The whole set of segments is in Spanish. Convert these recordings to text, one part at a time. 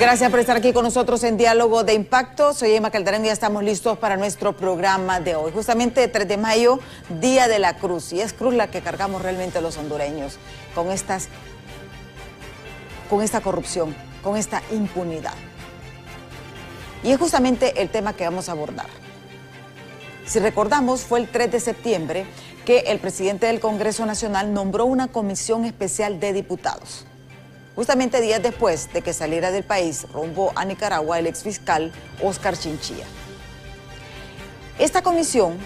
Gracias por estar aquí con nosotros en Diálogo de Impacto. Soy Emma Calderón y ya estamos listos para nuestro programa de hoy. Justamente 3 de mayo, Día de la Cruz. Y es cruz la que cargamos realmente los hondureños con esta corrupción, con esta impunidad. Y es justamente el tema que vamos a abordar. Si recordamos, fue el 3 de septiembre que el presidente del Congreso Nacional nombró una comisión especial de diputados. Justamente días después de que saliera del país rumbo a Nicaragua el exfiscal Óscar Chinchilla. Esta comisión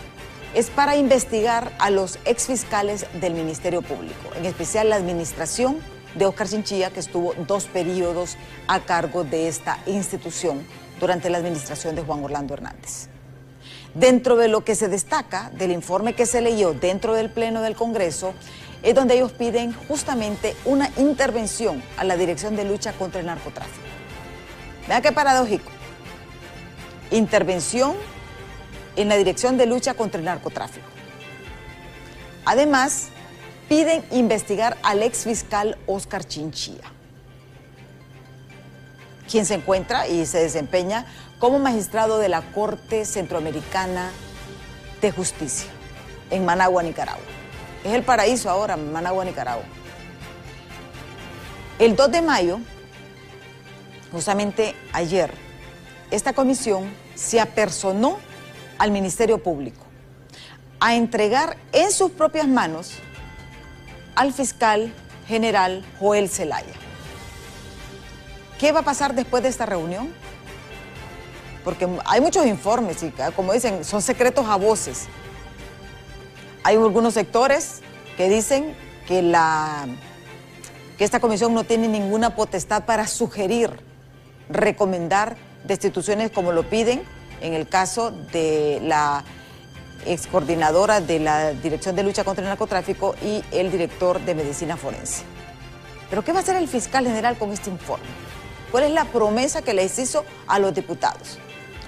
es para investigar a los exfiscales del Ministerio Público, en especial la administración de Óscar Chinchilla, que estuvo 2 periodos a cargo de esta institución durante la administración de Juan Orlando Hernández. Dentro de lo que se destaca del informe que se leyó dentro del Pleno del Congreso, es donde ellos piden justamente una intervención a la Dirección de Lucha contra el Narcotráfico. Vean qué paradójico. Intervención en la Dirección de Lucha contra el Narcotráfico. Además, piden investigar al exfiscal Óscar Chinchilla, quien se encuentra y se desempeña como magistrado de la Corte Centroamericana de Justicia en Managua, Nicaragua. Es el paraíso ahora, Managua, Nicaragua. El 2 de mayo, justamente ayer, esta comisión se apersonó al Ministerio Público a entregar en sus propias manos al fiscal general Joel Zelaya. ¿Qué va a pasar después de esta reunión? Porque hay muchos informes y, como dicen, son secretos a voces. Hay algunos sectores que dicen que esta comisión no tiene ninguna potestad para sugerir, recomendar destituciones como lo piden en el caso de la excoordinadora de la Dirección de Lucha contra el Narcotráfico y el director de Medicina Forense. ¿Pero qué va a hacer el fiscal general con este informe? ¿Cuál es la promesa que les hizo a los diputados?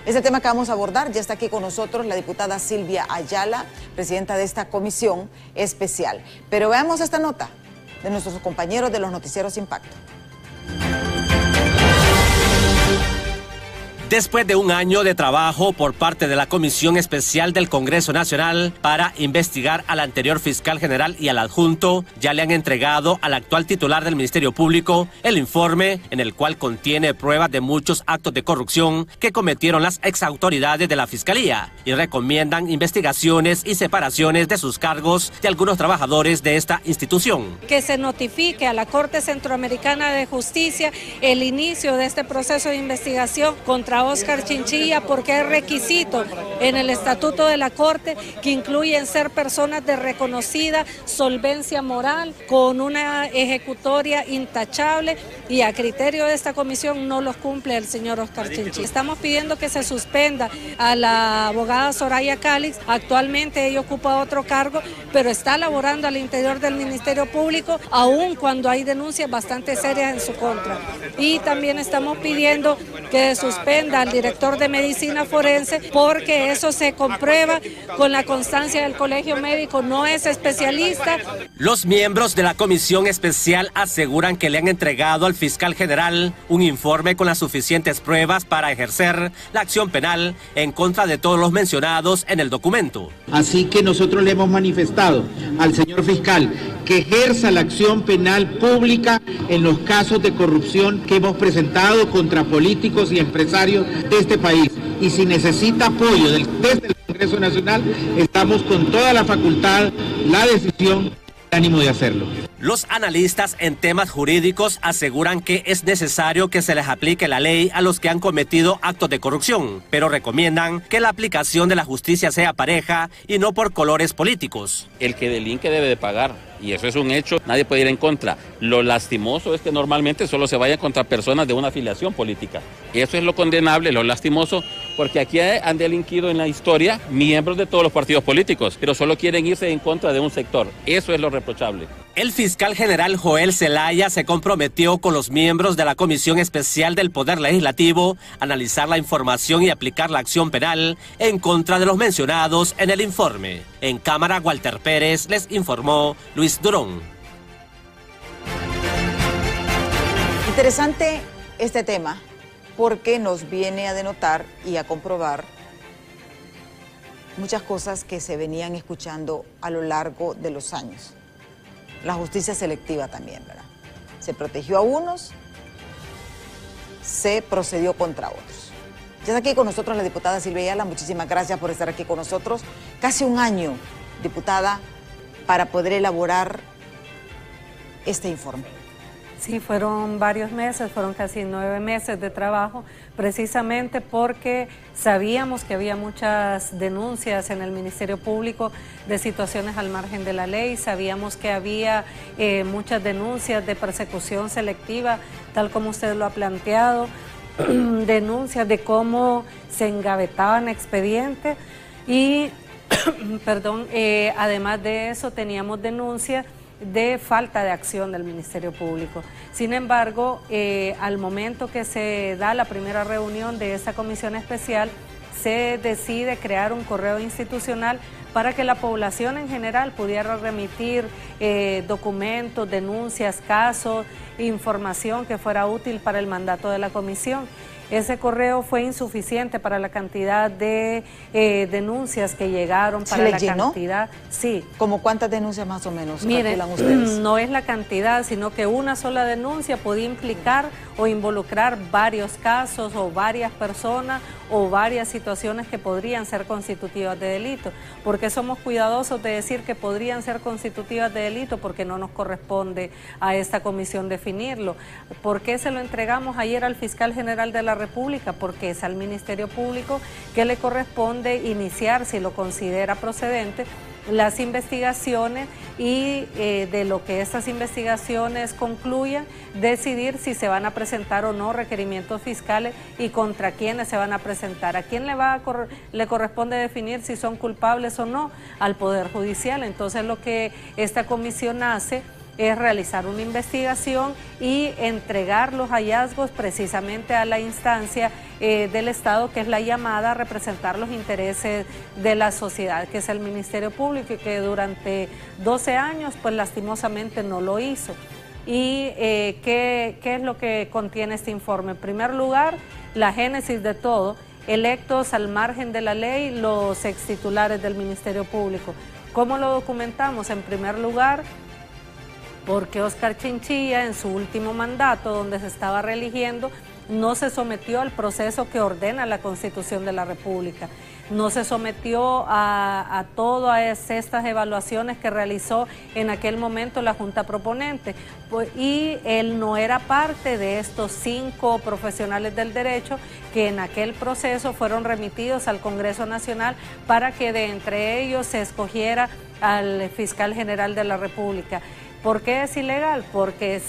Este tema que vamos a abordar, ya está aquí con nosotros la diputada Silvia Ayala, presidenta de esta comisión especial. Pero veamos esta nota de nuestros compañeros de los noticieros Impacto. Después de un año de trabajo por parte de la Comisión Especial del Congreso Nacional para investigar al anterior fiscal general y al adjunto, ya le han entregado al actual titular del Ministerio Público el informe en el cual contiene pruebas de muchos actos de corrupción que cometieron las exautoridades de la Fiscalía y recomiendan investigaciones y separaciones de sus cargos de algunos trabajadores de esta institución. Que se notifique a la Corte Centroamericana de Justicia el inicio de este proceso de investigación contra Óscar Chinchilla, porque hay requisitos en el Estatuto de la Corte que incluyen ser personas de reconocida solvencia moral, con una ejecutoria intachable, y a criterio de esta comisión no los cumple el señor Óscar Chinchilla. Estamos pidiendo que se suspenda a la abogada Soraya Calix. Actualmente ella ocupa otro cargo, pero está laborando al interior del Ministerio Público, aun cuando hay denuncias bastante serias en su contra. Y también estamos pidiendo que se suspenda al director de Medicina Forense, porque eso se comprueba con la constancia del Colegio Médico, no es especialista. Los miembros de la Comisión Especial aseguran que le han entregado al fiscal general un informe con las suficientes pruebas para ejercer la acción penal en contra de todos los mencionados en el documento. Así que nosotros le hemos manifestado al señor fiscal que ejerza la acción penal pública en los casos de corrupción que hemos presentado contra políticos y empresarios de este país. Y si necesita apoyo desde el Congreso Nacional, estamos con toda la facultad, la decisión y el ánimo de hacerlo. Los analistas en temas jurídicos aseguran que es necesario que se les aplique la ley a los que han cometido actos de corrupción, pero recomiendan que la aplicación de la justicia sea pareja y no por colores políticos. El que delinque debe de pagar, y eso es un hecho, nadie puede ir en contra. Lo lastimoso es que normalmente solo se vaya contra personas de una afiliación política. Eso es lo condenable, lo lastimoso, porque aquí han delinquido en la historia miembros de todos los partidos políticos, pero solo quieren irse en contra de un sector. Eso es lo reprochable. El fiscal general Joel Zelaya se comprometió con los miembros de la Comisión Especial del Poder Legislativo a analizar la información y aplicar la acción penal en contra de los mencionados en el informe. En cámara, Walter Pérez, les informó Luis Durón. Interesante este tema porque nos viene a denotar y a comprobar muchas cosas que se venían escuchando a lo largo de los años. La justicia selectiva también, ¿verdad? Se protegió a unos, se procedió contra otros. Ya está aquí con nosotros la diputada Silvia Ayala. Muchísimas gracias por estar aquí con nosotros. Casi un año, diputada, para poder elaborar este informe. Sí, fueron varios meses, fueron casi 9 meses de trabajo, precisamente porque sabíamos que había muchas denuncias en el Ministerio Público de situaciones al margen de la ley, sabíamos que había muchas denuncias de persecución selectiva, tal como usted lo ha planteado, denuncias de cómo se engavetaban expedientes y, perdón, además de eso teníamos denuncias de falta de acción del Ministerio Público. Sin embargo, al momento que se da la primera reunión de esta comisión especial, se decide crear un correo institucional para que la población en general pudiera remitir documentos, denuncias, casos, información que fuera útil para el mandato de la comisión. Ese correo fue insuficiente para la cantidad de denuncias que llegaron, para la cantidad. Sí. ¿Cómo cuántas denuncias más o menos calculan ustedes? No es la cantidad, sino que una sola denuncia podía implicar o involucrar varios casos o varias personas o varias situaciones que podrían ser constitutivas de delito. ¿Por qué somos cuidadosos de decir que podrían ser constitutivas de delito? Porque no nos corresponde a esta comisión definirlo. ¿Por qué se lo entregamos ayer al fiscal general de la República? Porque es al Ministerio Público que le corresponde iniciar, si lo considera procedente, las investigaciones y de lo que estas investigaciones concluyan, decidir si se van a presentar o no requerimientos fiscales y contra quiénes se van a presentar. ¿A quién le corresponde definir si son culpables o no? Al Poder Judicial. Entonces lo que esta comisión hace es realizar una investigación y entregar los hallazgos precisamente a la instancia del Estado, que es la llamada a representar los intereses de la sociedad, que es el Ministerio Público, y que durante 12 años, pues lastimosamente no lo hizo. ¿Y qué es lo que contiene este informe? En primer lugar, la génesis de todo, electos al margen de la ley los extitulares del Ministerio Público. ¿Cómo lo documentamos? En primer lugar, porque Óscar Chinchilla, en su último mandato, donde se estaba reeligiendo, no se sometió al proceso que ordena la Constitución de la República. No se sometió a todas estas evaluaciones que realizó en aquel momento la Junta Proponente. Y él no era parte de estos 5 profesionales del derecho que en aquel proceso fueron remitidos al Congreso Nacional para que de entre ellos se escogiera al fiscal general de la República. ¿Por qué es ilegal? Porque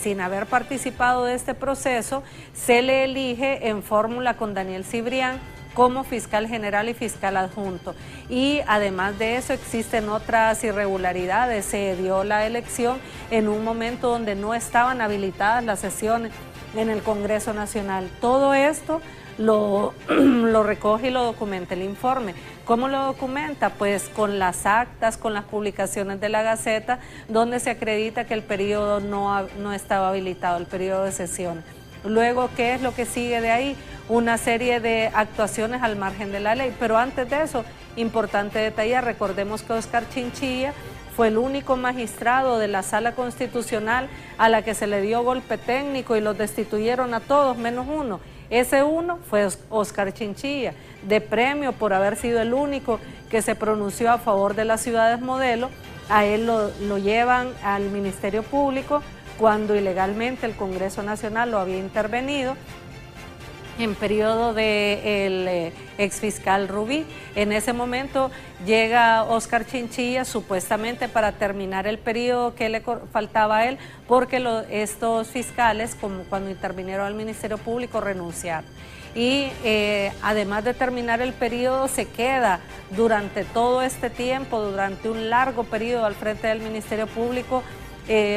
sin haber participado de este proceso, se le elige en fórmula con Daniel Cibrián como fiscal general y fiscal adjunto. Y además de eso existen otras irregularidades. Se dio la elección en un momento donde no estaban habilitadas las sesiones en el Congreso Nacional. Todo esto lo recoge y lo documenta el informe. ¿Cómo lo documenta? Pues con las actas, con las publicaciones de la Gaceta, donde se acredita que el periodo no estaba habilitado, el periodo de sesiones. Luego, ¿qué es lo que sigue de ahí? Una serie de actuaciones al margen de la ley. Pero antes de eso, importante detallar, recordemos que Óscar Chinchilla fue el único magistrado de la Sala Constitucional a la que se le dio golpe técnico y los destituyeron a todos, menos uno. Ese uno fue Óscar Chinchilla, de premio por haber sido el único que se pronunció a favor de las ciudades modelo. A él lo llevan al Ministerio Público cuando ilegalmente el Congreso Nacional lo había intervenido en periodo del exfiscal Rubí. En ese momento llega Óscar Chinchilla supuestamente para terminar el periodo que le faltaba a él, porque estos fiscales, como cuando intervinieron al Ministerio Público, renunciaron. Y además de terminar el periodo, se queda durante todo este tiempo, durante un largo periodo al frente del Ministerio Público,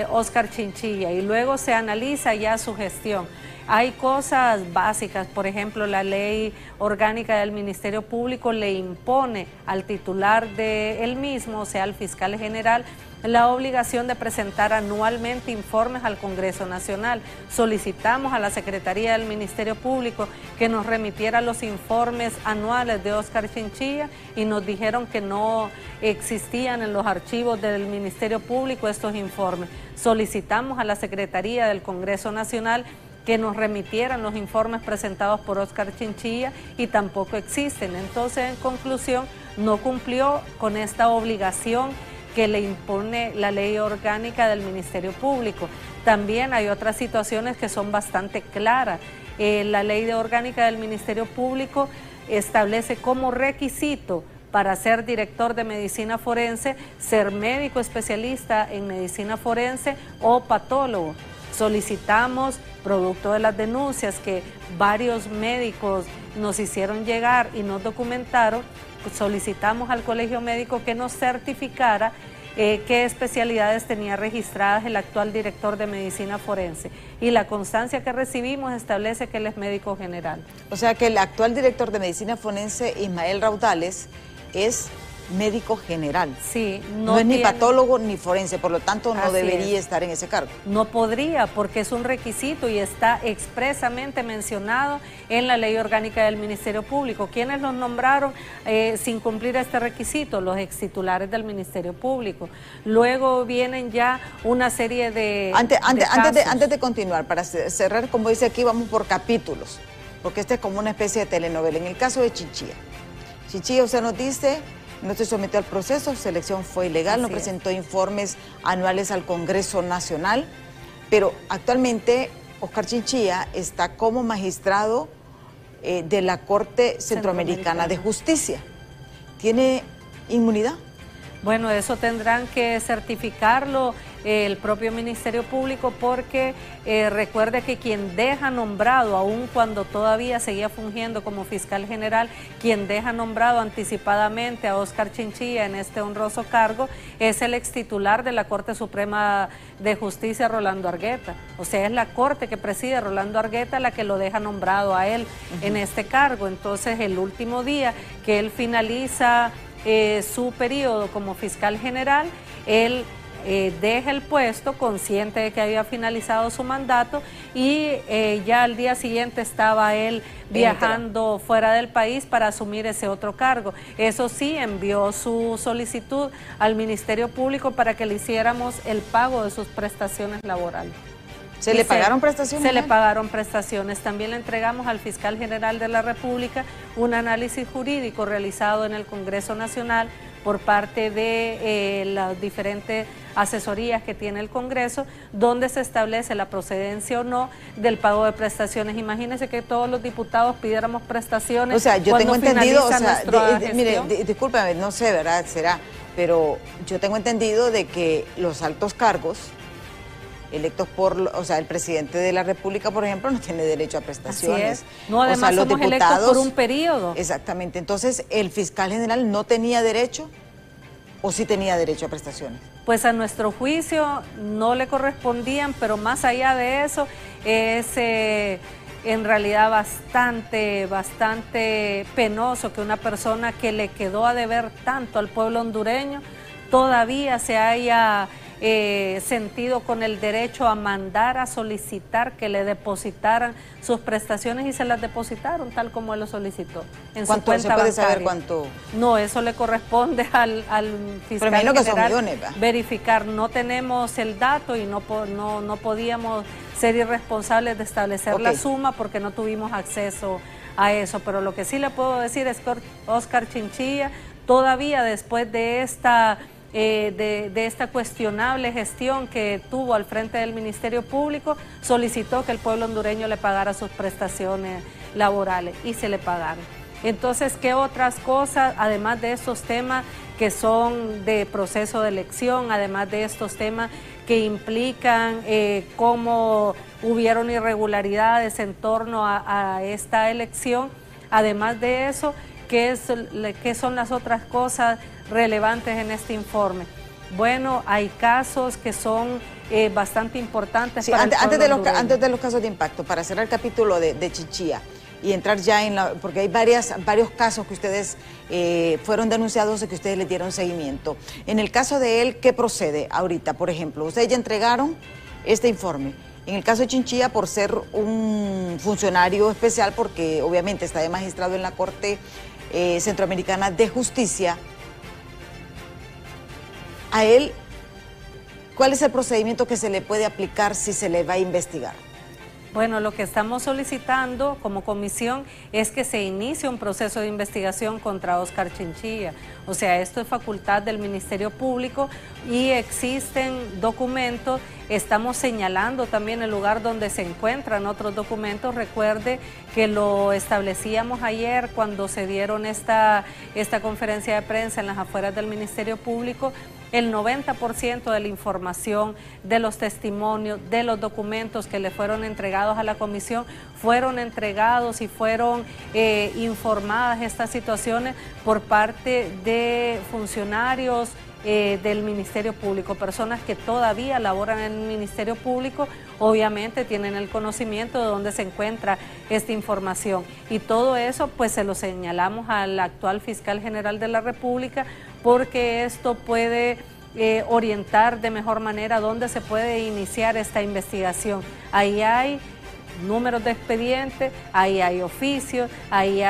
Óscar Chinchilla, y luego se analiza ya su gestión. Hay cosas básicas, por ejemplo, la ley orgánica del Ministerio Público le impone al titular de él mismo, o sea, al fiscal general, la obligación de presentar anualmente informes al Congreso Nacional. Solicitamos a la Secretaría del Ministerio Público que nos remitiera los informes anuales de Óscar Chinchilla y nos dijeron que no existían en los archivos del Ministerio Público estos informes. Solicitamos a la Secretaría del Congreso Nacional que nos remitieran los informes presentados por Óscar Chinchilla y tampoco existen. Entonces, en conclusión, no cumplió con esta obligación que le impone la ley orgánica del Ministerio Público. También hay otras situaciones que son bastante claras. La ley orgánica del Ministerio Público establece como requisito para ser director de medicina forense, ser médico especialista en medicina forense o patólogo. Solicitamos, producto de las denuncias que varios médicos nos hicieron llegar y nos documentaron, solicitamos al Colegio Médico que nos certificara qué especialidades tenía registradas el actual director de medicina forense. Y la constancia que recibimos establece que él es médico general. O sea que el actual director de medicina forense, Ismael Raudales, es médico general. Sí, no es ni patólogo ni forense, por lo tanto no debería estar en ese cargo. No podría, porque es un requisito y está expresamente mencionado en la ley orgánica del Ministerio Público. ¿Quiénes los nombraron sin cumplir este requisito? Los extitulares del Ministerio Público. Luego vienen ya una serie de Antes de continuar, para cerrar, como dice aquí, vamos por capítulos, porque este es como una especie de telenovela. En el caso de Chinchilla, usted nos dice: no se sometió al proceso, su elección fue ilegal, no presentó informes anuales al Congreso Nacional, pero actualmente Óscar Chinchilla está como magistrado de la Corte Centroamericana de Justicia. ¿Tiene inmunidad? Bueno, eso tendrán que certificarlo el propio Ministerio Público, porque recuerde que quien deja nombrado, aun cuando todavía seguía fungiendo como fiscal general, quien deja nombrado anticipadamente a Óscar Chinchilla en este honroso cargo es el extitular de la Corte Suprema de Justicia, Rolando Argueta. O sea, es la Corte que preside Rolando Argueta la que lo deja nombrado a él en este cargo. Entonces, el último día que él finaliza su periodo como fiscal general, él deja el puesto consciente de que había finalizado su mandato y ya al día siguiente estaba él viajando fuera del país para asumir ese otro cargo. Eso sí, envió su solicitud al Ministerio Público para que le hiciéramos el pago de sus prestaciones laborales. ¿Se le pagaron prestaciones? Se le pagaron prestaciones. También le entregamos al fiscal general de la República un análisis jurídico realizado en el Congreso Nacional por parte de las diferentes asesorías que tiene el Congreso, donde se establece la procedencia o no del pago de prestaciones. Imagínense que todos los diputados pidiéramos prestaciones. O sea, yo tengo entendido, o sea, mire, discúlpame, no sé, ¿verdad? Será, pero yo tengo entendido de que los altos cargos electos por, o sea, el presidente de la República, por ejemplo, no tiene derecho a prestaciones. Así es. No, además somos diputados, electos por un periodo. Exactamente. Entonces, ¿el fiscal general no tenía derecho o sí tenía derecho a prestaciones? Pues a nuestro juicio no le correspondían, pero más allá de eso, es en realidad bastante penoso que una persona que le quedó a deber tanto al pueblo hondureño todavía se haya sentido con el derecho a mandar a solicitar que le depositaran sus prestaciones, y se las depositaron tal como él lo solicitó en su cuenta bancaria. ¿Se puede saber cuánto? No, eso le corresponde al fiscal general verificar. No tenemos el dato y no podíamos ser irresponsables de establecer la suma porque no tuvimos acceso a eso, pero lo que sí le puedo decir es que Óscar Chinchilla todavía después de esta cuestionable gestión que tuvo al frente del Ministerio Público, solicitó que el pueblo hondureño le pagara sus prestaciones laborales y se le pagaron. Entonces, ¿qué otras cosas, además de estos temas que son de proceso de elección, además de estos temas que implican cómo hubieron irregularidades en torno a esta elección, además de eso, ¿qué son las otras cosas relevantes en este informe? Bueno, hay casos que son bastante importantes. Sí, antes de los casos de impacto, para cerrar el capítulo de Chinchilla, y entrar ya en la... porque hay varios casos que ustedes fueron denunciados y que ustedes les dieron seguimiento. En el caso de él, ¿qué procede ahorita? Por ejemplo, ustedes ya entregaron este informe. En el caso de Chinchilla, por ser un funcionario especial, porque obviamente está de magistrado en la Corte Centroamericana de Justicia, a él, ¿cuál es el procedimiento que se le puede aplicar si se le va a investigar? Bueno, lo que estamos solicitando como comisión es que se inicie un proceso de investigación contra Óscar Chinchilla. O sea, esto es facultad del Ministerio Público y existen documentos. Estamos señalando también el lugar donde se encuentran otros documentos. Recuerde que lo establecíamos ayer cuando se dieron esta conferencia de prensa en las afueras del Ministerio Público. El 90% de la información, de los testimonios, de los documentos que le fueron entregados a la comisión, fueron entregados y fueron informadas estas situaciones por parte de funcionarios del Ministerio Público, personas que todavía laboran en el Ministerio Público, obviamente tienen el conocimiento de dónde se encuentra esta información, y todo eso pues se lo señalamos al actual fiscal general de la República, porque esto puede orientar de mejor manera dónde se puede iniciar esta investigación. Ahí hay números de expediente, ahí hay oficios, ahí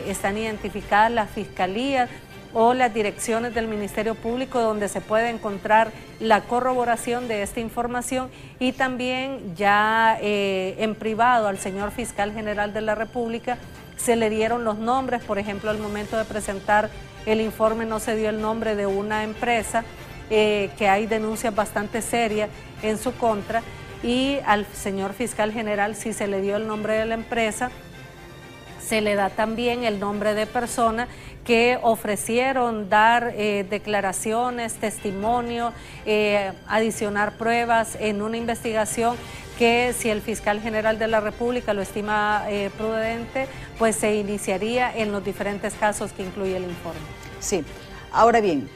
están identificadas las fiscalías o las direcciones del Ministerio Público donde se puede encontrar la corroboración de esta información, y también ya en privado al señor fiscal general de la República se le dieron los nombres. Por ejemplo, al momento de presentar el informe no se dio el nombre de una empresa, que hay denuncias bastante serias en su contra, y al señor fiscal general sí se le dio el nombre de la empresa, se le da también el nombre de personas que ofrecieron dar declaraciones, testimonio, adicionar pruebas en una investigación que, si el fiscal general de la República lo estima prudente, pues se iniciaría en los diferentes casos que incluye el informe. Sí, ahora bien,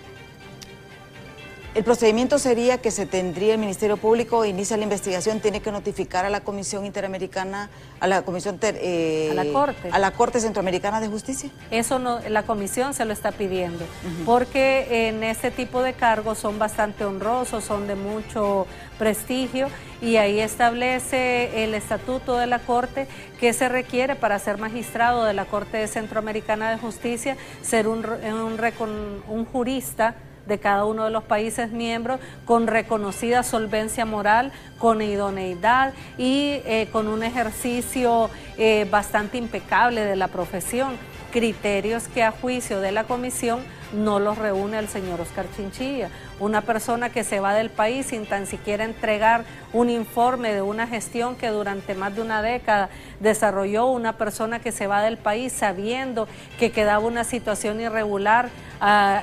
el procedimiento sería que se tendría el Ministerio Público, inicia la investigación, tiene que notificar a la Comisión Interamericana, a la Comisión a la Corte Centroamericana de Justicia. Eso no, la Comisión se lo está pidiendo, porque en este tipo de cargos son bastante honrosos, son de mucho prestigio, y ahí establece el estatuto de la Corte que se requiere para ser magistrado de la Corte Centroamericana de Justicia, ser un jurista de cada uno de los países miembros, con reconocida solvencia moral, con idoneidad y con un ejercicio bastante impecable de la profesión, criterios que a juicio de la comisión no los reúne el señor Óscar Chinchilla. Una persona que se va del país sin tan siquiera entregar un informe de una gestión que durante más de una década desarrolló, una persona que se va del país sabiendo que quedaba una situación irregular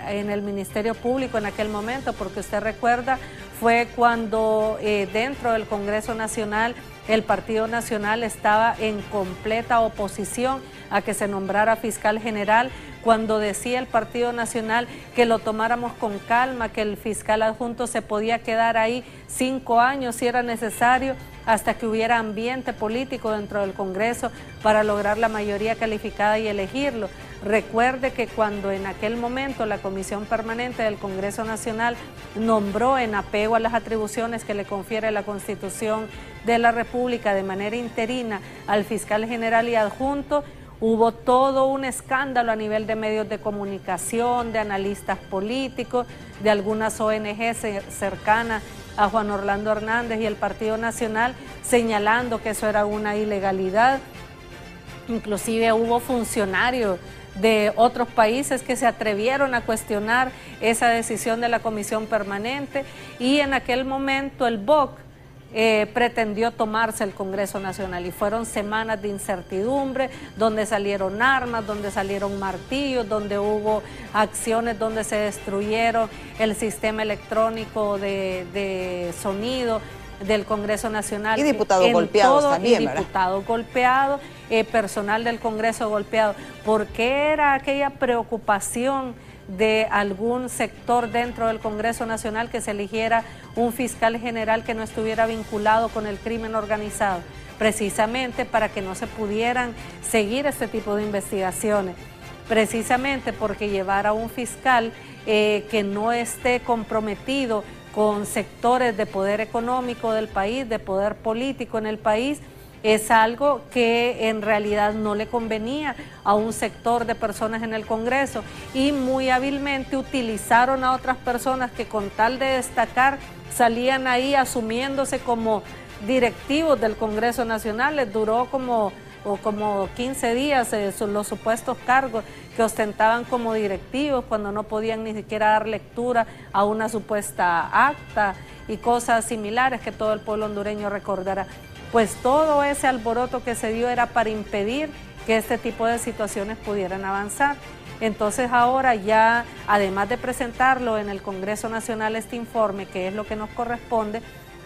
en el Ministerio Público en aquel momento, porque usted recuerda, fue cuando dentro del Congreso Nacional el Partido Nacional estaba en completa oposición a que se nombrara fiscal general, cuando decía el Partido Nacional que lo tomáramos con calma, que el fiscal adjunto se podía quedar ahí 5 años si era necesario, hasta que hubiera ambiente político dentro del Congreso para lograr la mayoría calificada y elegirlo. Recuerde que cuando en aquel momento la Comisión Permanente del Congreso Nacional nombró, en apego a las atribuciones que le confiere la Constitución de la República, de manera interina al fiscal general y adjunto, hubo todo un escándalo a nivel de medios de comunicación, de analistas políticos, de algunas ONG cercanas a Juan Orlando Hernández y el Partido Nacional, señalando que eso era una ilegalidad. Inclusive hubo funcionarios de otros países que se atrevieron a cuestionar esa decisión de la Comisión Permanente, y en aquel momento el BOC pretendió tomarse el Congreso Nacional, y fueron semanas de incertidumbre, donde salieron armas, donde salieron martillos, donde hubo acciones donde se destruyeron el sistema electrónico de sonido del Congreso Nacional. Y diputados golpeados también, ¿verdad? Diputados golpeados, personal del Congreso golpeado. ¿Por qué era aquella preocupación de algún sector dentro del Congreso Nacional que se eligiera un fiscal general que no estuviera vinculado con el crimen organizado? precisamente para que no se pudieran seguir este tipo de investigaciones, precisamente porque llevar a un fiscal que no esté comprometido con sectores de poder económico del país, de poder político en el país, es algo que en realidad no le convenía a un sector de personas en el Congreso, y muy hábilmente utilizaron a otras personas que con tal de destacar salían ahí asumiéndose como directivos del Congreso Nacional. Les duró como 15 días los supuestos cargos que ostentaban como directivos, cuando no podían ni siquiera dar lectura a una supuesta acta y cosas similares que todo el pueblo hondureño recordará. Pues todo ese alboroto que se dio era para impedir que este tipo de situaciones pudieran avanzar. Entonces ahora ya, además de presentarlo en el Congreso Nacional este informe, que es lo que nos corresponde,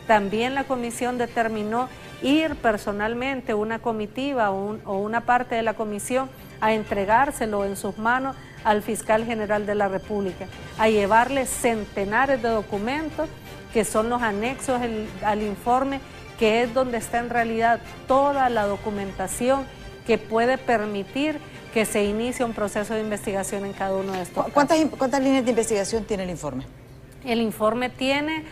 también la comisión determinó ir personalmente, una comitiva o una parte de la comisión, a entregárselo en sus manos al fiscal general de la República, a llevarle centenares de documentos que son los anexos al informe, que es donde está en realidad toda la documentación que puede permitir que se inicie un proceso de investigación en cada uno de estos casos. ¿Cuántas líneas de investigación tiene el informe? El informe tiene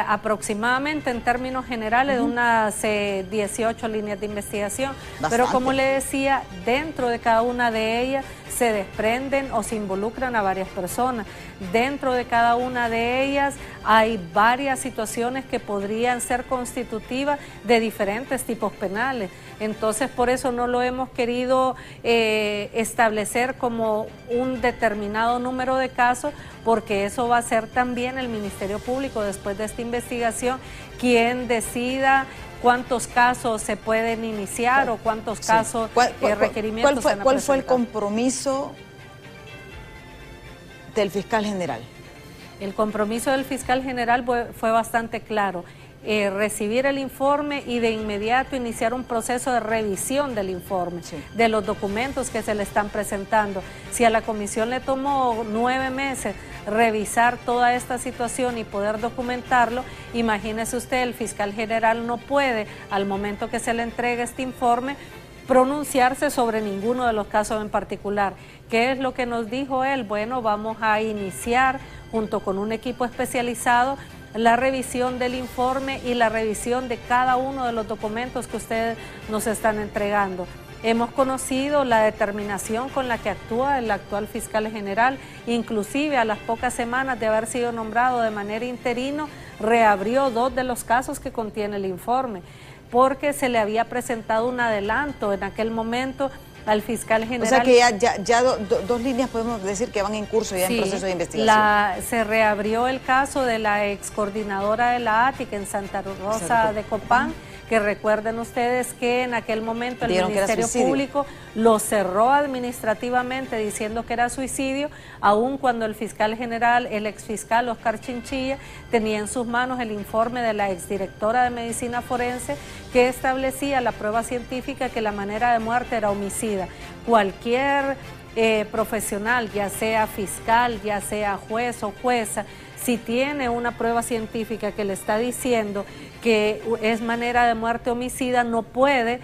aproximadamente, en términos generales, unas 18 líneas de investigación. Bastante. Pero como le decía, dentro de cada una de ellas se desprenden o se involucran a varias personas. Dentro de cada una de ellas hay varias situaciones que podrían ser constitutivas de diferentes tipos penales. Entonces, por eso no lo hemos querido establecer como un determinado número de casos, porque eso va a ser también el Ministerio Público, después de esta investigación, quien decida cuántos casos se pueden iniciar o cuántos casos requerimientos se han ¿Cuál fue el compromiso del fiscal general? El compromiso del fiscal general fue bastante claro. Recibir el informe y de inmediato iniciar un proceso de revisión del informe, de los documentos que se le están presentando. Si a la comisión le tomó 9 meses revisar toda esta situación y poder documentarlo, imagínese usted, el fiscal general no puede, al momento que se le entregue este informe, pronunciarse sobre ninguno de los casos en particular. ¿Qué es lo que nos dijo él? Bueno, vamos a iniciar junto con un equipo especializado la revisión del informe y la revisión de cada uno de los documentos que ustedes nos están entregando. Hemos conocido la determinación con la que actúa el actual fiscal general, inclusive a las pocas semanas de haber sido nombrado de manera interino, reabrió 2 de los casos que contiene el informe, porque se le había presentado un adelanto en aquel momento al fiscal general. O sea que ya 2 líneas podemos decir que van en curso ya en proceso de investigación. Se reabrió el caso de la ex coordinadora de la ATIC en Santa Rosa de Copán, que recuerden ustedes que en aquel momento el Ministerio Público lo cerró administrativamente diciendo que era suicidio, aun cuando el fiscal general, el exfiscal Oscar Chinchilla, tenía en sus manos el informe de la exdirectora de Medicina Forense que establecía la prueba científica que la manera de muerte era homicida. Cualquier profesional, ya sea fiscal, ya sea juez o jueza, si tiene una prueba científica que le está diciendo que es manera de muerte homicida, no puede,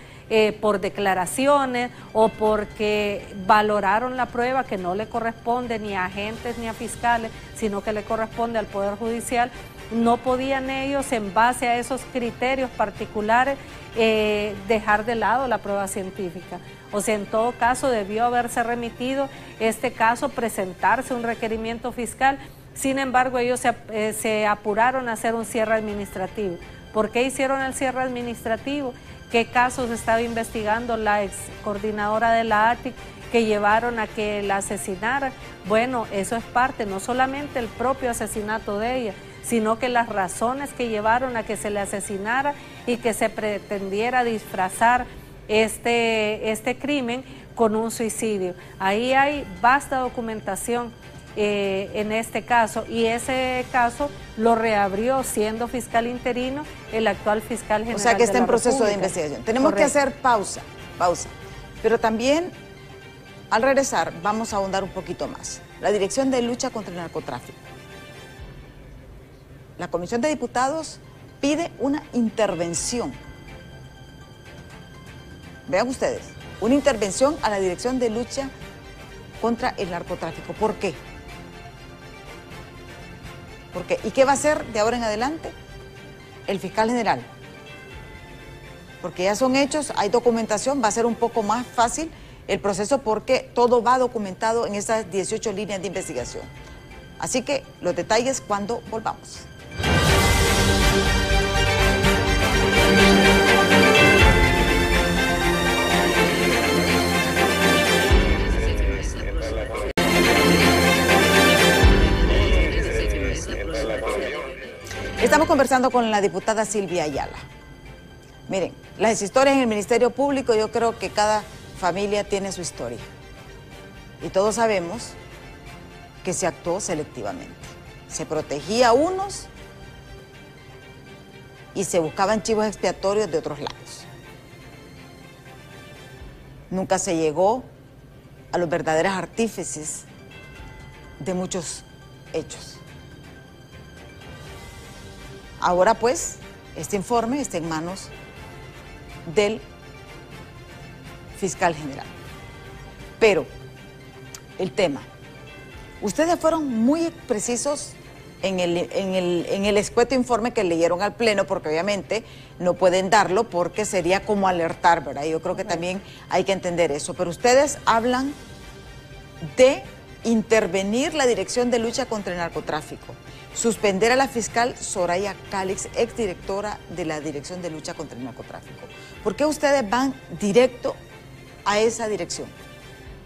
por declaraciones o porque valoraron la prueba que no le corresponde ni a agentes ni a fiscales, sino que le corresponde al Poder Judicial, no podían ellos, en base a esos criterios particulares, dejar de lado la prueba científica. O sea, en todo caso debió haberse remitido este caso, presentarse un requerimiento fiscal. Sin embargo, ellos se apuraron a hacer un cierre administrativo. ¿Por qué hicieron el cierre administrativo? ¿Qué casos estaba investigando la ex coordinadora de la ATIC que llevaron a que la asesinaran? Bueno, eso es parte, no solamente el propio asesinato de ella, sino que las razones que llevaron a que se le asesinara y que se pretendiera disfrazar este crimen con un suicidio. Ahí hay vasta documentación en este caso, y ese caso lo reabrió siendo fiscal interino el actual fiscal general. O sea que está en proceso República. De investigación. Tenemos que hacer pausa, pero también al regresar vamos a ahondar un poquito más. La Dirección de Lucha contra el Narcotráfico. La Comisión de Diputados pide una intervención vean ustedes, una intervención a la Dirección de Lucha contra el Narcotráfico. ¿Por qué? ¿Por qué? ¿Y qué va a hacer de ahora en adelante el fiscal general? Porque ya son hechos, hay documentación, va a ser un poco más fácil el proceso porque todo va documentado en esas 18 líneas de investigación. Así que los detalles cuando volvamos. Estamos conversando con la diputada Silvia Ayala. Miren, las historias en el Ministerio Público, yo creo que cada familia tiene su historia. Y todos sabemos que se actuó selectivamente. Se protegía a unos y se buscaban chivos expiatorios de otros lados. Nunca se llegó a los verdaderos artífices de muchos hechos. Ahora pues, este informe está en manos del fiscal general. Pero, el tema, ustedes fueron muy precisos en el escueto informe que leyeron al Pleno, porque obviamente no pueden darlo porque sería como alertar, ¿verdad? Yo creo que también hay que entender eso. Pero ustedes hablan de intervenir la Dirección de Lucha contra el Narcotráfico, suspender a la fiscal Soraya Calix, exdirectora de la Dirección de Lucha contra el Narcotráfico. ¿Por qué ustedes van directo a esa dirección?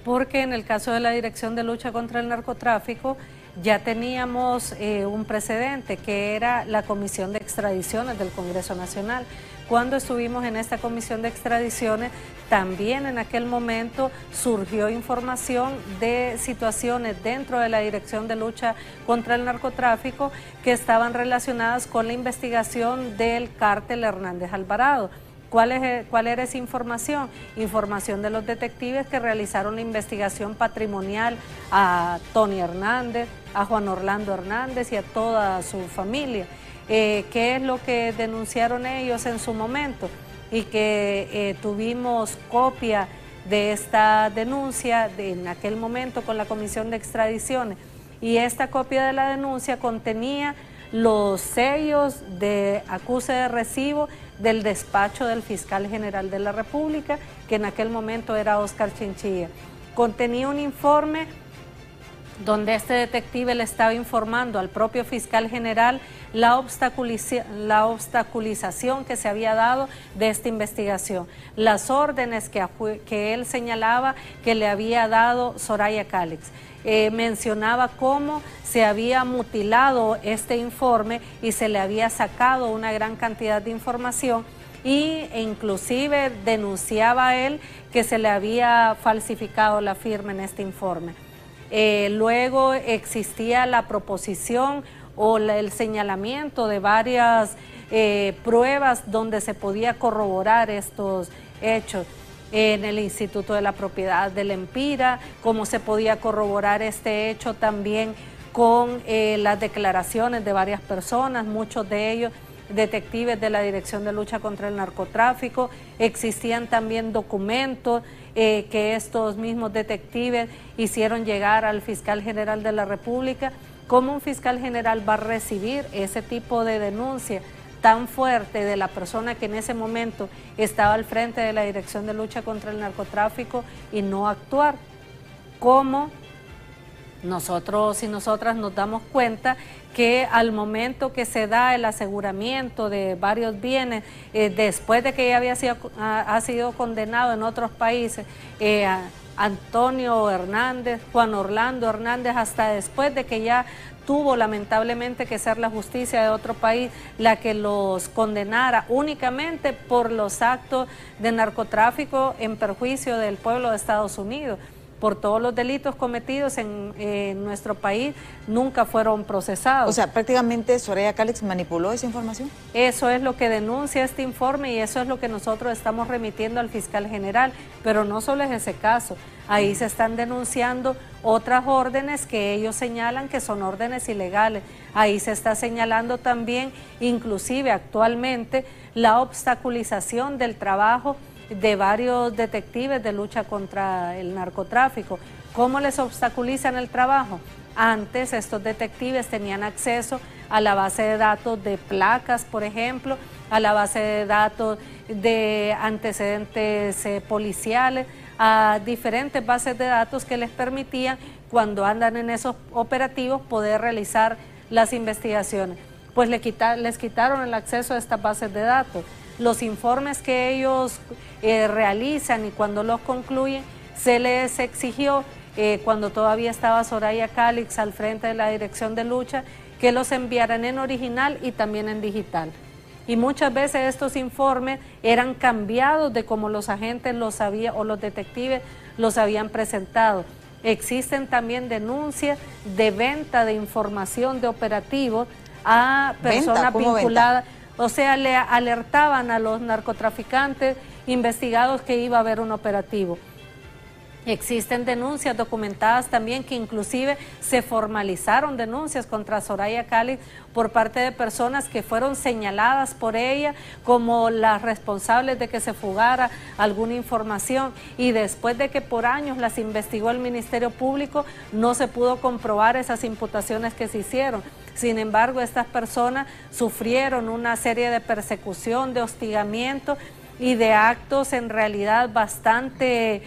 Porque en el caso de la Dirección de Lucha contra el Narcotráfico ya teníamos un precedente, que era la Comisión de Extradiciones del Congreso Nacional. Cuando estuvimos en esta Comisión de Extradiciones, también en aquel momento surgió información de situaciones dentro de la Dirección de Lucha contra el Narcotráfico que estaban relacionadas con la investigación del cártel Hernández Alvarado. ¿Cuál era esa información? Información de los detectives que realizaron la investigación patrimonial a Tony Hernández, a Juan Orlando Hernández y a toda su familia. ¿Qué es lo que denunciaron ellos en su momento? Y que tuvimos copia de esta denuncia en aquel momento con la Comisión de Extradiciones. Y esta copia de la denuncia contenía los sellos de acuse de recibo del despacho del fiscal general de la República, que en aquel momento era Óscar Chinchilla. Contenía un informe donde este detective le estaba informando al propio fiscal general la obstaculización que se había dado de esta investigación, las órdenes que él señalaba que le había dado Soraya Calix. Mencionaba cómo se había mutilado este informe y se le había sacado una gran cantidad de información e inclusive denunciaba a él que se le había falsificado la firma en este informe. Luego existía la proposición o el señalamiento de varias pruebas donde se podía corroborar estos hechos. En el Instituto de la Propiedad del Empira, cómo se podía corroborar este hecho también con las declaraciones de varias personas, muchos de ellos detectives de la Dirección de Lucha contra el Narcotráfico. Existían también documentos que estos mismos detectives hicieron llegar al fiscal general de la República. ¿Cómo un fiscal general va a recibir ese tipo de denuncia tan fuerte de la persona que en ese momento estaba al frente de la Dirección de Lucha contra el Narcotráfico y no actuar? ¿Cómo nosotros y nosotras nos damos cuenta que al momento que se da el aseguramiento de varios bienes, después de que ya ha sido condenado en otros países, Antonio Hernández, Juan Orlando Hernández, hasta después de que ya tuvo lamentablemente que ser la justicia de otro país la que los condenara únicamente por los actos de narcotráfico en perjuicio del pueblo de Estados Unidos? Por todos los delitos cometidos en nuestro país, nunca fueron procesados. O sea, prácticamente Soraya Calix manipuló esa información. Eso es lo que denuncia este informe y eso es lo que nosotros estamos remitiendo al fiscal general, pero no solo es ese caso, ahí se están denunciando otras órdenes que ellos señalan que son órdenes ilegales, ahí se está señalando también, inclusive actualmente, la obstaculización del trabajo de varios detectives de lucha contra el narcotráfico. ¿Cómo les obstaculizan el trabajo? Antes estos detectives tenían acceso a la base de datos de placas, por ejemplo, a la base de datos de antecedentes policiales, a diferentes bases de datos que les permitían, cuando andan en esos operativos, poder realizar las investigaciones. Pues les quitaron el acceso a estas bases de datos. Los informes que ellos realizan y cuando los concluyen, se les exigió, cuando todavía estaba Soraya Calix al frente de la Dirección de Lucha, que los enviaran en original y también en digital. Y muchas veces estos informes eran cambiados de como los agentes los habían, o los detectives los habían presentado. Existen también denuncias de venta de información de operativos a personas vinculadas. O sea, le alertaban a los narcotraficantes investigados que iba a haber un operativo. Existen denuncias documentadas también, que inclusive se formalizaron denuncias contra Soraya Calix por parte de personas que fueron señaladas por ella como las responsables de que se fugara alguna información, y después de que por años las investigó el Ministerio Público, no se pudo comprobar esas imputaciones que se hicieron. Sin embargo, estas personas sufrieron una serie de persecución, de hostigamiento y de actos en realidad bastante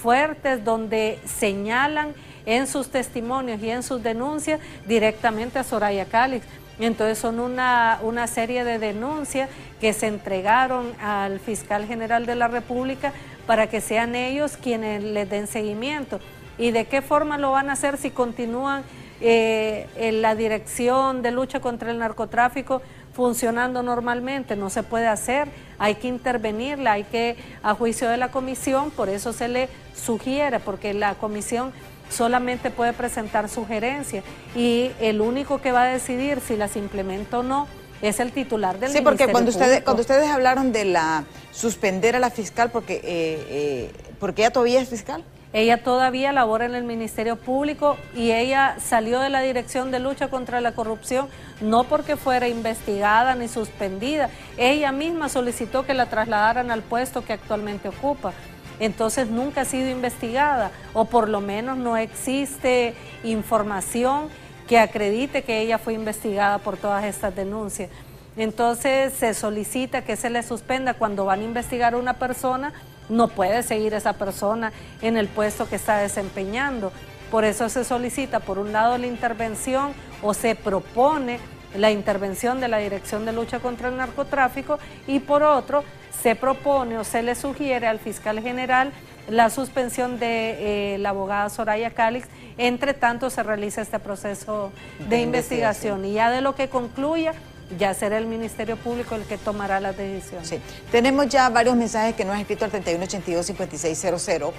fuertes, donde señalan en sus testimonios y en sus denuncias directamente a Soraya Calix. Entonces son una serie de denuncias que se entregaron al fiscal general de la República para que sean ellos quienes les den seguimiento. ¿Y de qué forma lo van a hacer si continúan en la Dirección de Lucha contra el Narcotráfico funcionando normalmente? No se puede hacer, hay que intervenirla, hay que, a juicio de la comisión, por eso se le sugiere, porque la comisión solamente puede presentar sugerencias y el único que va a decidir si las implementa o no es el titular del Ministerio Público. Sí, porque cuando ustedes hablaron de la suspender a la fiscal, porque ella todavía es fiscal. Ella todavía labora en el Ministerio Público y ella salió de la Dirección de Lucha contra la Corrupción no porque fuera investigada ni suspendida. Ella misma solicitó que la trasladaran al puesto que actualmente ocupa. Entonces nunca ha sido investigada, o por lo menos no existe información que acredite que ella fue investigada por todas estas denuncias. Entonces se solicita que se le suspenda. Cuando van a investigar a una persona, no puede seguir esa persona en el puesto que está desempeñando. Por eso se solicita, por un lado, la intervención, o se propone la intervención de la Dirección de Lucha contra el Narcotráfico, y por otro, se propone o se le sugiere al fiscal general la suspensión de la abogada Soraya Calix. Entre tanto se realiza este proceso de investigación, y ya de lo que concluya, ya será el Ministerio Público el que tomará las decisiones. Sí. Tenemos ya varios mensajes que nos han escrito al 3182-5600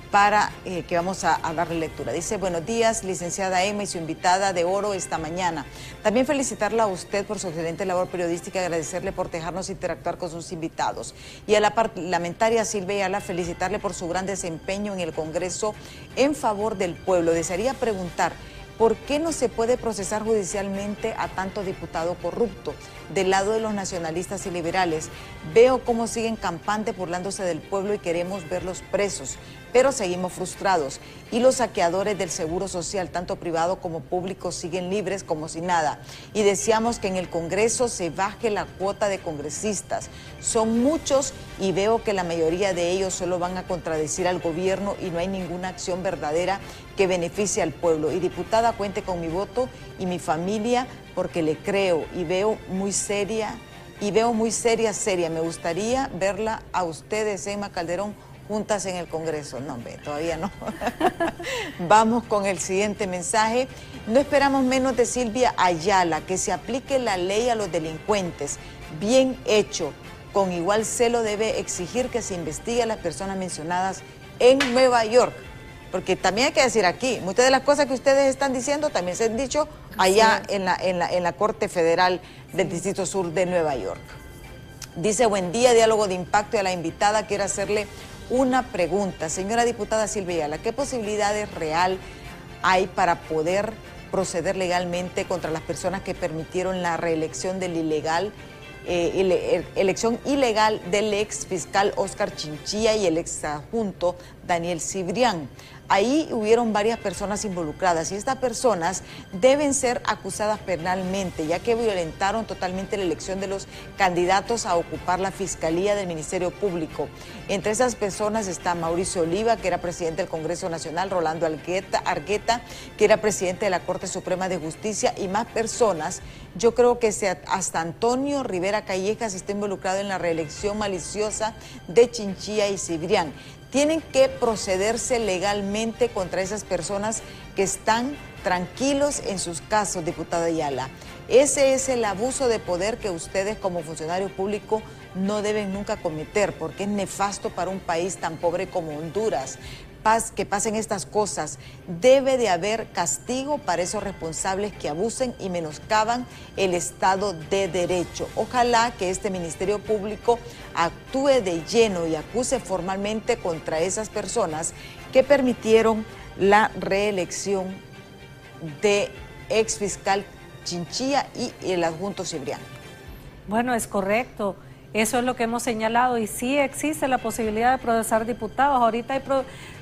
para que vamos a darle lectura. Dice: buenos días, licenciada Emma y su invitada de oro esta mañana. También felicitarla a usted por su excelente labor periodística y agradecerle por dejarnos interactuar con sus invitados. Y a la parlamentaria Silvia Ayala, felicitarle por su gran desempeño en el Congreso en favor del pueblo. Desearía preguntar: ¿por qué no se puede procesar judicialmente a tanto diputado corrupto? Del lado de los nacionalistas y liberales, veo cómo siguen campante burlándose del pueblo y queremos verlos presos, pero seguimos frustrados. Y los saqueadores del seguro social, tanto privado como público, siguen libres como si nada. Y deseamos que en el Congreso se baje la cuota de congresistas. Son muchos y veo que la mayoría de ellos solo van a contradecir al gobierno y no hay ninguna acción verdadera que beneficie al pueblo. Y diputada, cuente con mi voto y mi familia, porque le creo y veo muy seria, seria. Me gustaría verla a ustedes, Emma Calderón, juntas en el Congreso. No, hombre, todavía no. Vamos con el siguiente mensaje. No esperamos menos de Silvia Ayala, que se aplique la ley a los delincuentes. Bien hecho. Con igual celo debe exigir que se investigue a las personas mencionadas en Nueva York. Porque también hay que decir aquí, muchas de las cosas que ustedes están diciendo también se han dicho allá en la Corte Federal del Distrito Sur de Nueva York. Dice: buen día, diálogo de impacto, y a la invitada quiero hacerle una pregunta. Señora diputada Silvia Ayala, ¿qué posibilidades real hay para poder proceder legalmente contra las personas que permitieron la reelección del ilegal elección ilegal del ex fiscal Óscar Chinchilla y el ex adjunto Daniel Cibrián. Ahí hubieron varias personas involucradas y estas personas deben ser acusadas penalmente, ya que violentaron totalmente la elección de los candidatos a ocupar la Fiscalía del Ministerio Público. Entre esas personas está Mauricio Oliva, que era presidente del Congreso Nacional, Rolando Argueta, que era presidente de la Corte Suprema de Justicia, y más personas. Yo creo que hasta Antonio Rivera Callejas está involucrado en la reelección maliciosa de Chinchilla y Cibrián. Tienen que procederse legalmente contra esas personas que están tranquilos en sus casos, diputada Ayala. Ese es el abuso de poder que ustedes como funcionarios públicos no deben nunca cometer, porque es nefasto para un país tan pobre como Honduras. Que pasen estas cosas. Debe de haber castigo para esos responsables que abusen y menoscaban el Estado de Derecho. Ojalá que este Ministerio Público actúe de lleno y acuse formalmente contra esas personas que permitieron la reelección de ex fiscal Chinchilla y el adjunto Cibrián. Bueno, es correcto. Eso es lo que hemos señalado y sí existe la posibilidad de procesar diputados. Ahorita hay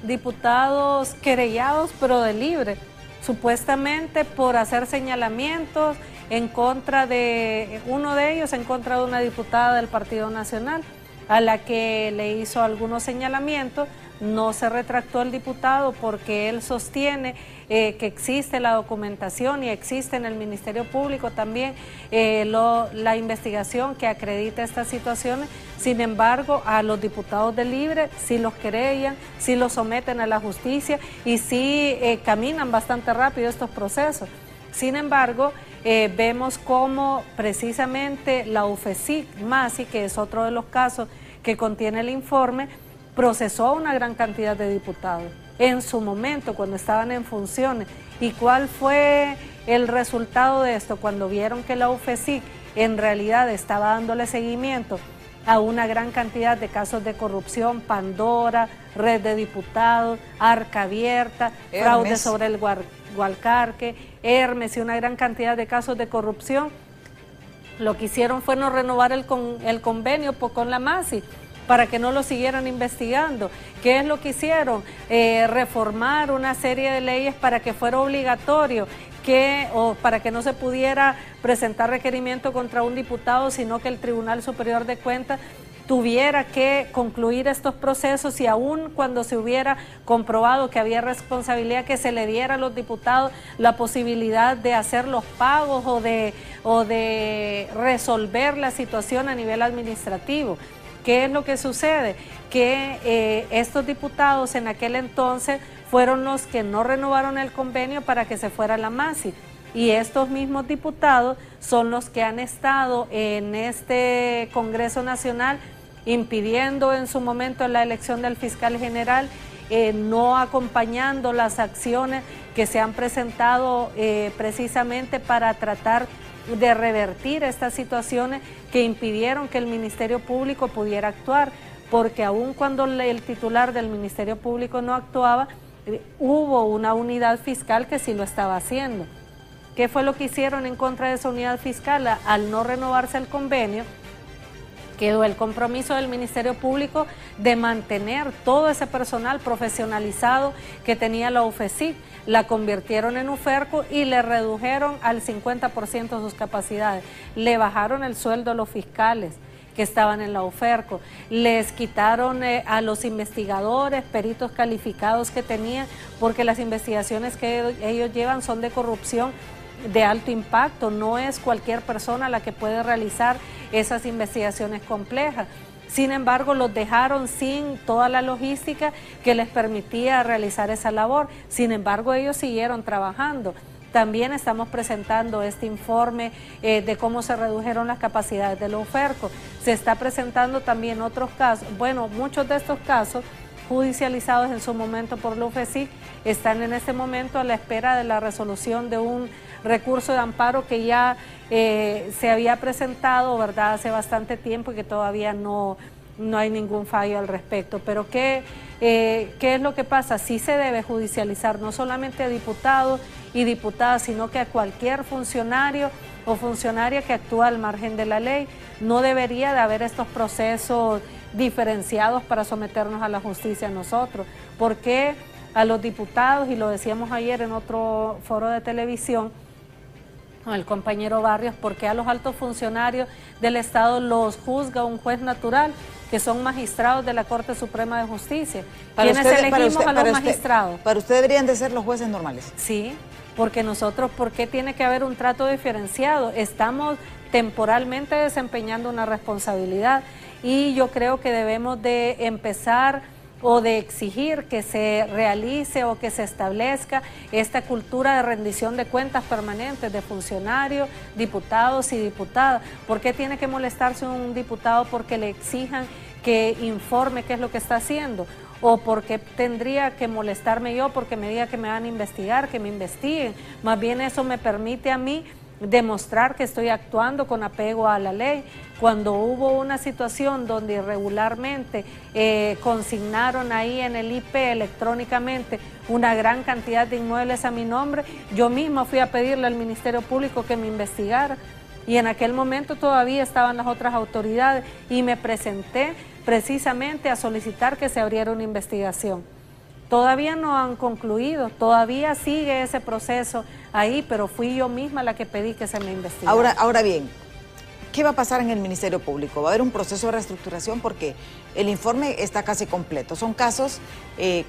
diputados querellados, pero de libre, supuestamente por hacer señalamientos en contra de, uno de ellos en contra de una diputada del Partido Nacional, a la que le hizo algunos señalamientos. No se retractó el diputado porque él sostiene que existe la documentación y existe en el Ministerio Público también la investigación que acredita estas situaciones. Sin embargo, a los diputados de libre sí los querellan, sí los someten a la justicia y sí caminan bastante rápido estos procesos. Sin embargo, vemos cómo precisamente la UFESIC-MASI, que es otro de los casos que contiene el informe, procesó a una gran cantidad de diputados en su momento cuando estaban en funciones. ¿Y cuál fue el resultado de esto? Cuando vieron que la UFESIC en realidad estaba dándole seguimiento a una gran cantidad de casos de corrupción, Pandora, Red de Diputados, Arca Abierta, fraude sobre el Gualcarque, Hermes y una gran cantidad de casos de corrupción, lo que hicieron fue no renovar el convenio con la MASI, para que no lo siguieran investigando. ¿Qué es lo que hicieron? Reformar una serie de leyes para que fuera obligatorio, para que no se pudiera presentar requerimiento contra un diputado, sino que el Tribunal Superior de Cuentas tuviera que concluir estos procesos y aún cuando se hubiera comprobado que había responsabilidad, que se le diera a los diputados la posibilidad de hacer los pagos o de resolver la situación a nivel administrativo. ¿Qué es lo que sucede? Que estos diputados en aquel entonces fueron los que no renovaron el convenio para que se fuera la MASI. Y estos mismos diputados son los que han estado en este Congreso Nacional impidiendo en su momento la elección del fiscal general, no acompañando las acciones que se han presentado precisamente para tratar de revertir estas situaciones que impidieron que el Ministerio Público pudiera actuar, porque aun cuando el titular del Ministerio Público no actuaba, hubo una unidad fiscal que sí lo estaba haciendo. ¿Qué fue lo que hicieron en contra de esa unidad fiscal? Al no renovarse el convenio, quedó el compromiso del Ministerio Público de mantener todo ese personal profesionalizado que tenía la UFESIC. La convirtieron en UFERCO y le redujeron al 50% sus capacidades. Le bajaron el sueldo a los fiscales que estaban en la UFERCO. Les quitaron a los investigadores, peritos calificados que tenían, porque las investigaciones que ellos llevan son de corrupción de alto impacto. No es cualquier persona la que puede realizar esas investigaciones complejas. Sin embargo, los dejaron sin toda la logística que les permitía realizar esa labor. Sin embargo, ellos siguieron trabajando. También estamos presentando este informe de cómo se redujeron las capacidades de la UFERCO. Se está presentando también otros casos. Bueno, muchos de estos casos judicializados en su momento por la UFESIC están en este momento a la espera de la resolución de un recurso de amparo que ya se había presentado, ¿verdad?, hace bastante tiempo y que todavía no no hay ningún fallo al respecto. Pero ¿qué es lo que pasa? Sí se debe judicializar no solamente a diputados y diputadas, sino que a cualquier funcionario o funcionaria que actúa al margen de la ley. No debería de haber estos procesos diferenciados para someternos a la justicia nosotros. ¿Por qué a los diputados, y lo decíamos ayer en otro foro de televisión, el compañero Barrios, por qué a los altos funcionarios del Estado los juzga un juez natural, que son magistrados de la Corte Suprema de Justicia? ¿Quiénes elegimos a los magistrados? Para usted deberían de ser los jueces normales. Sí, porque nosotros, ¿por qué tiene que haber un trato diferenciado? Estamos temporalmente desempeñando una responsabilidad y yo creo que debemos de empezar o de exigir que se realice o que se establezca esta cultura de rendición de cuentas permanentes de funcionarios, diputados y diputadas. ¿Por qué tiene que molestarse un diputado porque le exijan que informe qué es lo que está haciendo? ¿O por qué tendría que molestarme yo porque me diga que me van a investigar, que me investiguen? Más bien eso me permite a mí demostrar que estoy actuando con apego a la ley. Cuando hubo una situación donde irregularmente consignaron ahí en el IP electrónicamente una gran cantidad de inmuebles a mi nombre, yo misma fui a pedirle al Ministerio Público que me investigara, y en aquel momento todavía estaban las otras autoridades y me presenté precisamente a solicitar que se abriera una investigación. Todavía no han concluido, todavía sigue ese proceso ahí, pero fui yo misma la que pedí que se me investigara. Ahora bien, ¿qué va a pasar en el Ministerio Público? ¿Va a haber un proceso de reestructuración? Porque el informe está casi completo. Son casos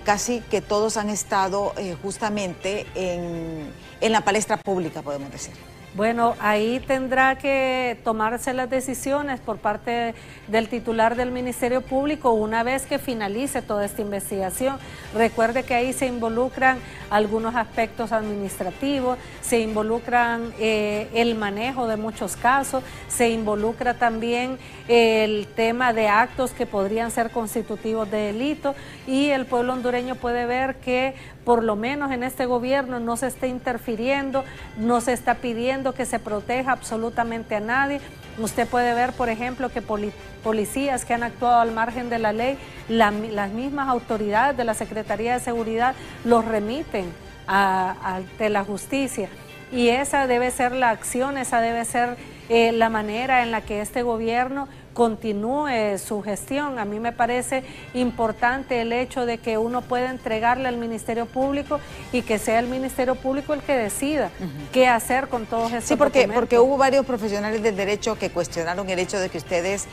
casi que todos han estado justamente en la palestra pública, podemos decir. Bueno, ahí tendrá que tomarse las decisiones por parte del titular del Ministerio Público una vez que finalice toda esta investigación. Recuerde que ahí se involucran algunos aspectos administrativos, se involucran el manejo de muchos casos, se involucra también el tema de actos que podrían ser constitutivos de delito, y el pueblo hondureño puede ver que por lo menos en este gobierno no se está interfiriendo, no se está pidiendo que se proteja absolutamente a nadie. Usted puede ver, por ejemplo, que policías que han actuado al margen de la ley, las mismas autoridades de la Secretaría de Seguridad los remiten ante la justicia. Y esa debe ser la acción, esa debe ser la manera en la que este gobierno continúe su gestión. A mí me parece importante el hecho de que uno pueda entregarle al Ministerio Público y que sea el Ministerio Público el que decida qué hacer con todos estos documentos. Porque hubo varios profesionales del derecho que cuestionaron el hecho de que ustedes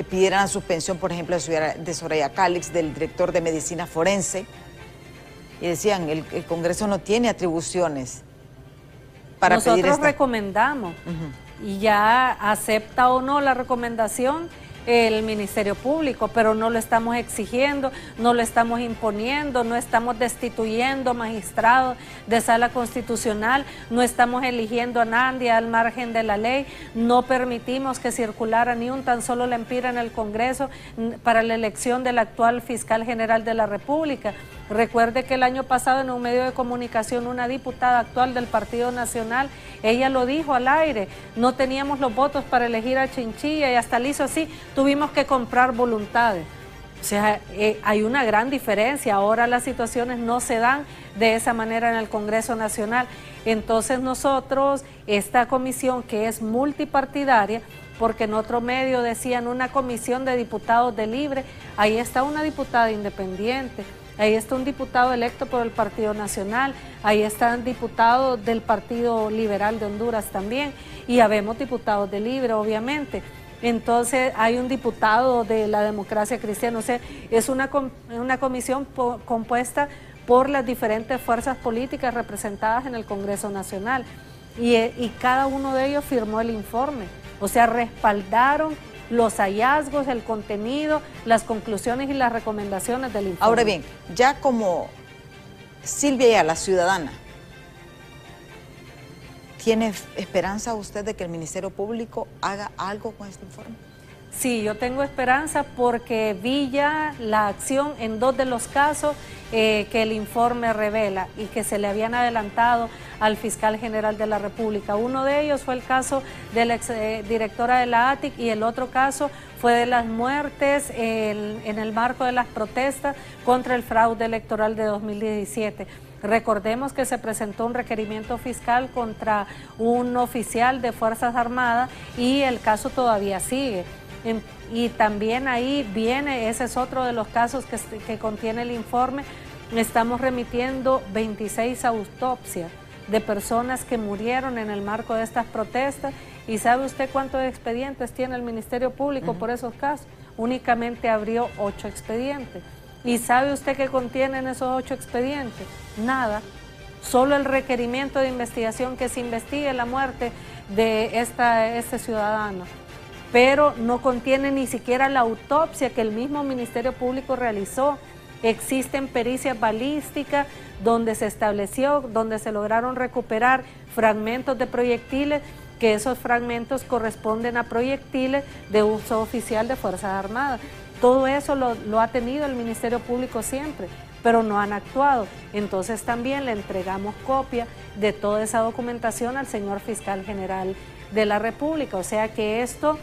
pidieran la suspensión, por ejemplo, de Soraya Calix, del director de Medicina Forense, y decían, el Congreso no tiene atribuciones para pedir Nosotros recomendamos. Y ya acepta o no la recomendación el Ministerio Público, pero no lo estamos exigiendo, no lo estamos imponiendo, no estamos destituyendo magistrados de sala constitucional, no estamos eligiendo a nadie al margen de la ley, no permitimos que circulara ni un tan solo lempira en el Congreso para la elección del actual fiscal general de la República. Recuerde que el año pasado en un medio de comunicación una diputada actual del Partido Nacional, ella lo dijo al aire, no teníamos los votos para elegir a Chinchilla y hasta le hizo así, tuvimos que comprar voluntades. O sea, hay una gran diferencia, ahora las situaciones no se dan de esa manera en el Congreso Nacional. Entonces nosotros, esta comisión que es multipartidaria, porque en otro medio decían una comisión de diputados de Libre, ahí está una diputada independiente, ahí está un diputado electo por el Partido Nacional, ahí están diputados del Partido Liberal de Honduras también, y habemos diputados de Libre, obviamente. Entonces hay un diputado de la Democracia Cristiana, o sea, es una comisión compuesta por las diferentes fuerzas políticas representadas en el Congreso Nacional, y cada uno de ellos firmó el informe, o sea, respaldaron los hallazgos, el contenido, las conclusiones y las recomendaciones del informe. Ahora bien, ya como Silvia Ayala, la ciudadana, ¿tiene esperanza usted de que el Ministerio Público haga algo con este informe? Sí, yo tengo esperanza porque vi ya la acción en 2 de los casos que el informe revela y que se le habían adelantado al fiscal general de la República. Uno de ellos fue el caso de la exdirectora de la ATIC y el otro caso fue de las muertes en el marco de las protestas contra el fraude electoral de 2017. Recordemos que se presentó un requerimiento fiscal contra un oficial de Fuerzas Armadas y el caso todavía sigue. Y también ahí viene, ese es otro de los casos que contiene el informe, estamos remitiendo 26 autopsias de personas que murieron en el marco de estas protestas. ¿Y sabe usted cuántos expedientes tiene el Ministerio Público por esos casos? Únicamente abrió 8 expedientes. ¿Y sabe usted qué contienen esos 8 expedientes? Nada, solo el requerimiento de investigación que se investigue la muerte de este ciudadano. Pero no contiene ni siquiera la autopsia que el mismo Ministerio Público realizó. Existen pericias balísticas donde se estableció, donde se lograron recuperar fragmentos de proyectiles, que esos fragmentos corresponden a proyectiles de uso oficial de Fuerzas Armadas. Todo eso lo ha tenido el Ministerio Público siempre, pero no han actuado. Entonces también le entregamos copia de toda esa documentación al señor fiscal general de la República. O sea que esto...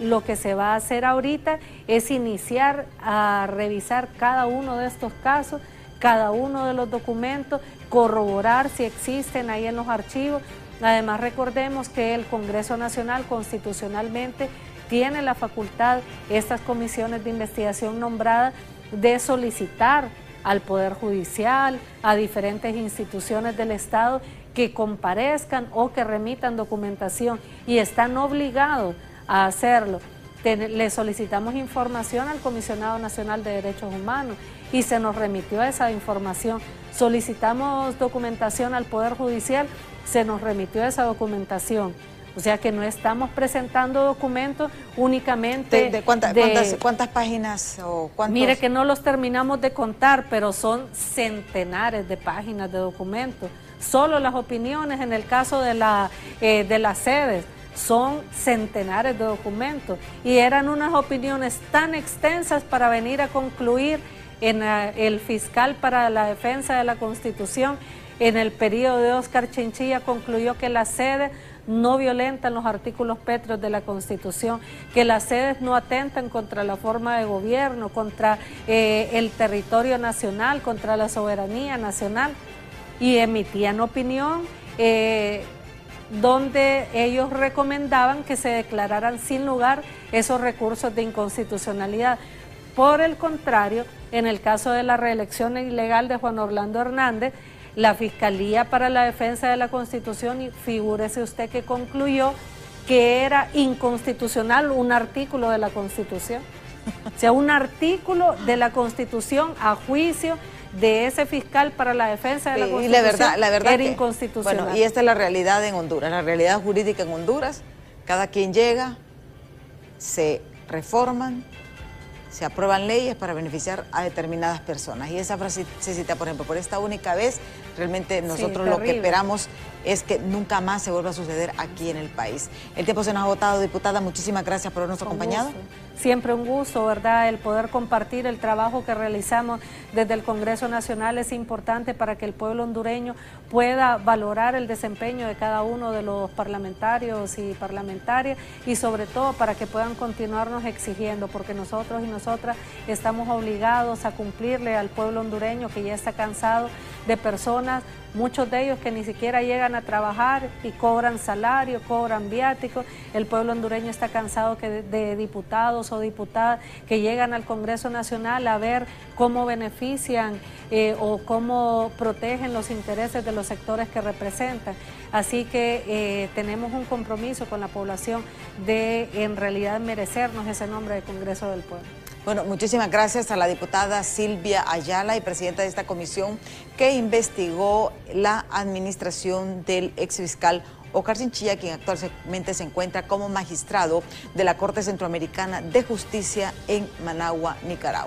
lo que se va a hacer ahorita es iniciar a revisar cada uno de estos casos, cada uno de los documentos, corroborar si existen ahí en los archivos. Además, recordemos que el Congreso Nacional constitucionalmente tiene la facultad, estas comisiones de investigación nombradas, de solicitar al Poder Judicial, a diferentes instituciones del Estado que comparezcan o que remitan documentación, y están obligados a hacerlo. Le solicitamos información al Comisionado Nacional de Derechos Humanos y se nos remitió esa información. Solicitamos documentación al Poder Judicial, se nos remitió esa documentación. O sea que no estamos presentando documentos únicamente ¿Cuántas páginas o cuántos? Mire que no los terminamos de contar, pero son centenares de páginas de documentos. Solo las opiniones en el caso de las sedes son centenares de documentos y eran unas opiniones tan extensas para venir a concluir en el fiscal para la defensa de la Constitución en el periodo de Óscar Chinchilla concluyó que las sedes no violentan los artículos pétreos de la Constitución, que las sedes no atentan contra la forma de gobierno, contra el territorio nacional, contra la soberanía nacional, y emitían opinión donde ellos recomendaban que se declararan sin lugar esos recursos de inconstitucionalidad. Por el contrario, en el caso de la reelección ilegal de Juan Orlando Hernández, la Fiscalía para la Defensa de la Constitución, y figúrese usted que concluyó que era inconstitucional un artículo de la Constitución. O sea, un artículo de la Constitución a juicio de ese fiscal para la defensa de la Constitución la verdad era inconstitucional. Bueno, y esta es la realidad en Honduras, la realidad jurídica en Honduras. Cada quien llega, se reforman, se aprueban leyes para beneficiar a determinadas personas. Y esa frase se cita, por ejemplo, por esta única vez. Realmente nosotros lo que esperamos es que nunca más se vuelva a suceder aquí en el país. El tiempo se nos ha agotado, diputada. Muchísimas gracias por habernos acompañado. Siempre un gusto, ¿verdad? El poder compartir el trabajo que realizamos desde el Congreso Nacional es importante para que el pueblo hondureño pueda valorar el desempeño de cada uno de los parlamentarios y parlamentarias, y sobre todo para que puedan continuarnos exigiendo, porque nosotros y nosotras estamos obligados a cumplirle al pueblo hondureño que ya está cansado de personas, muchos de ellos que ni siquiera llegan a trabajar y cobran salario, cobran viáticos. El pueblo hondureño está cansado de diputados o diputadas que llegan al Congreso Nacional a ver cómo benefician o cómo protegen los intereses de los sectores que representan. Así que tenemos un compromiso con la población de en realidad merecernos ese nombre de Congreso del Pueblo. Bueno, muchísimas gracias a la diputada Silvia Ayala y presidenta de esta comisión que investigó la administración del exfiscal Óscar Chinchilla, quien actualmente se encuentra como magistrado de la Corte Centroamericana de Justicia en Managua, Nicaragua.